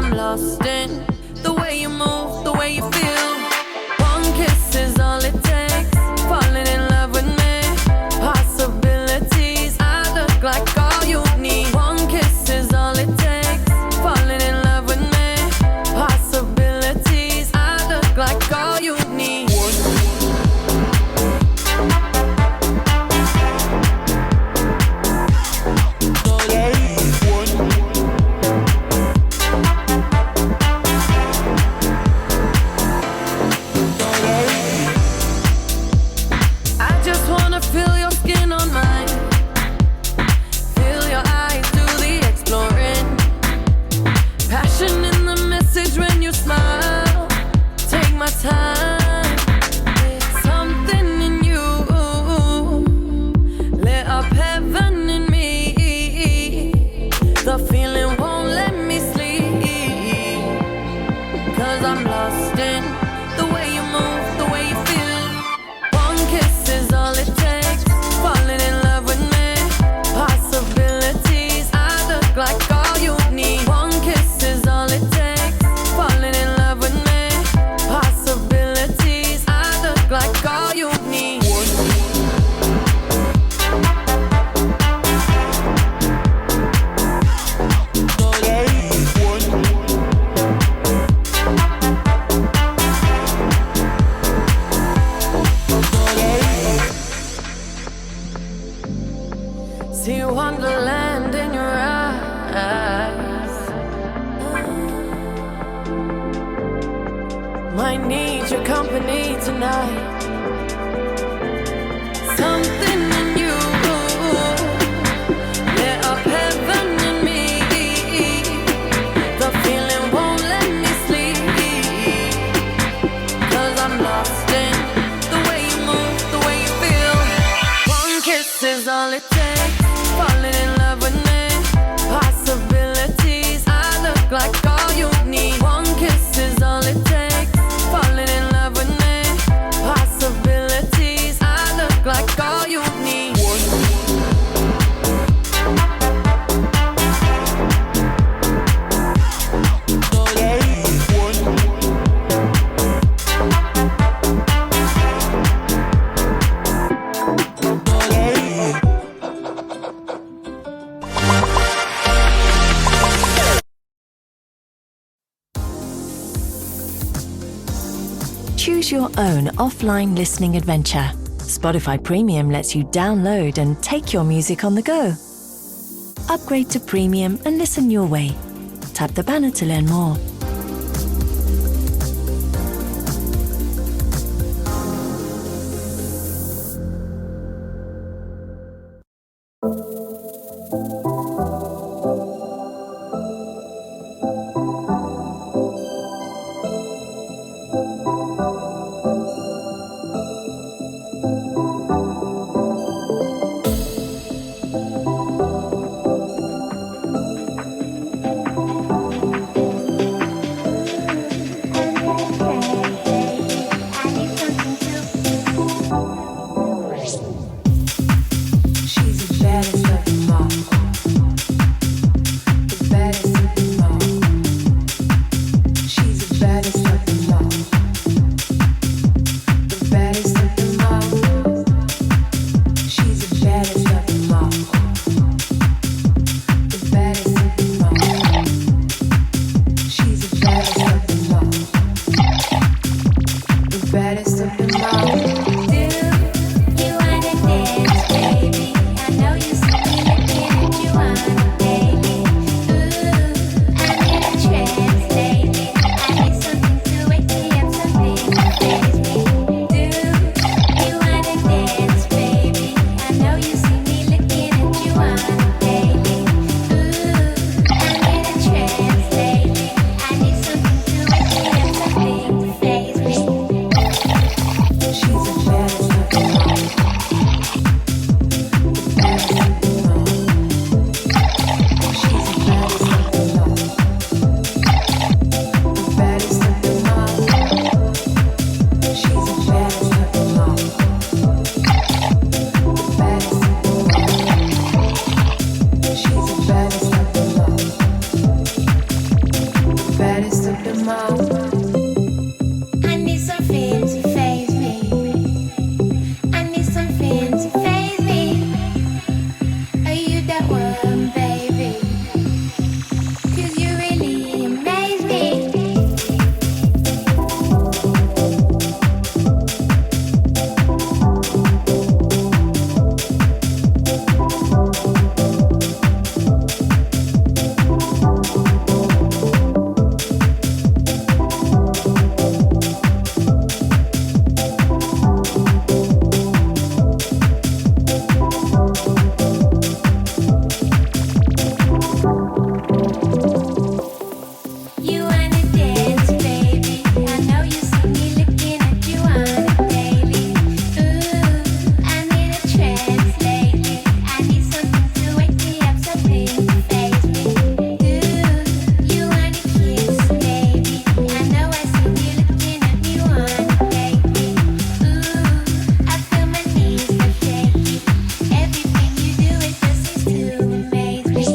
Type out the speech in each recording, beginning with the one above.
I'm lost in the way you move, the way you feel. One kiss is all it takes. Falling in love with me. Possibilities, I look like all you need. One kiss is all it takes. Falling in love with me. Possibilities, I look like all you need. See wonderland in your eyes. Might need your company tonight. Something in you lit up heaven in me. The feeling won't let me sleep, 'cause I'm lost in the way you move, the way you feel. One kiss is all it takes. Falling in love with me. Possibilities, I look like all you need. One kiss is all it takes. Falling in love with me. Possibilities, I look like all you need. Choose your own offline listening adventure. Spotify Premium lets you download and take your music on the go. Upgrade to Premium and listen your way. Tap the banner to learn more. baddest of them all. I need something to faze me. I need something to faze me. Are you that one, baby? 'Cause you really amaze me. You wanna dance, baby? I know you see me looking at you on a daily. Ooh, I'm in a trance lately. I need something to wake me up, something to faze me. Ooh, you wanna kiss, baby? I know I see you looking at me, wanna take me. Ooh, I feel my knees go shaky. Everything you do, it just seems to amaze me.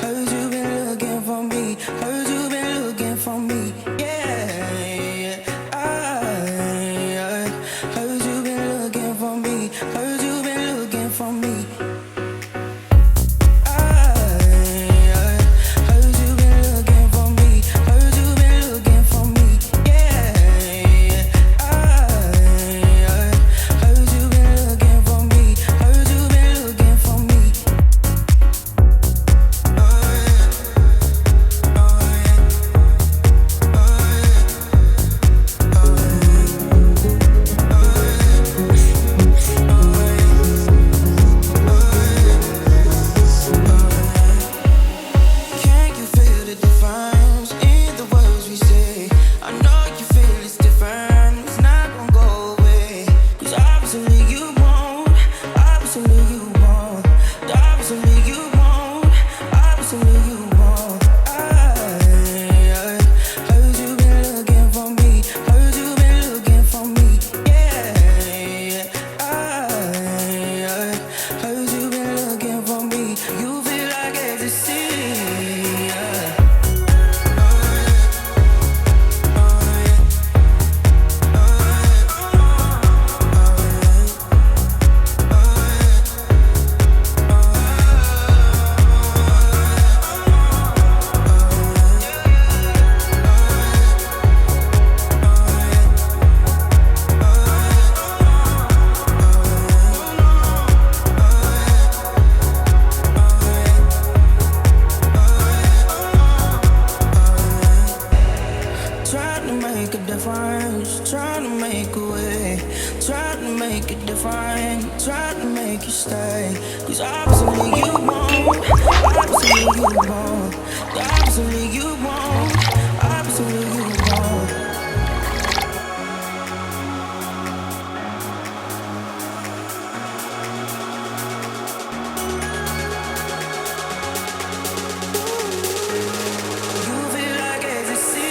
Heard you been looking for me. Heard you been looking for me. Yeah. I heard you been looking for me. Heard you been looking for me. I heard you been looking for me. Heard you been looking for me. Yeah. I heard you been looking for me. Heard you been looking for me. Can you feel the difference in the words we say? I know you feel it's different. It's not gonna go away. 'Cause obviously you won't. Obviously you won't. Obviously you won't. Obviously you won't. I heard you been looking for me. Heard you been looking for me. Yeah. I heard you been looking for me. You feel like ecstasy. Trying to make a difference, trying to make a way, trying to make it different, trying to make you stay. 'Cause obviously you won't, obviously you won't, obviously you won't, obviously you won't. You feel like ecstasy.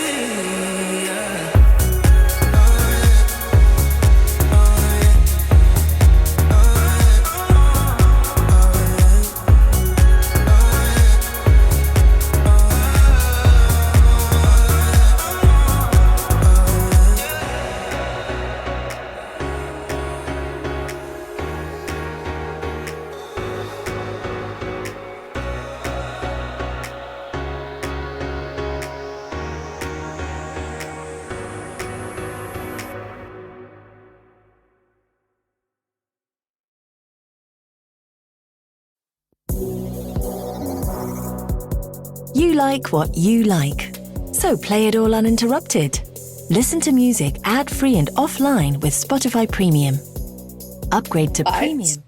You like what you like. So play it all uninterrupted. Listen to music ad-free and offline with Spotify Premium. Upgrade to Premium.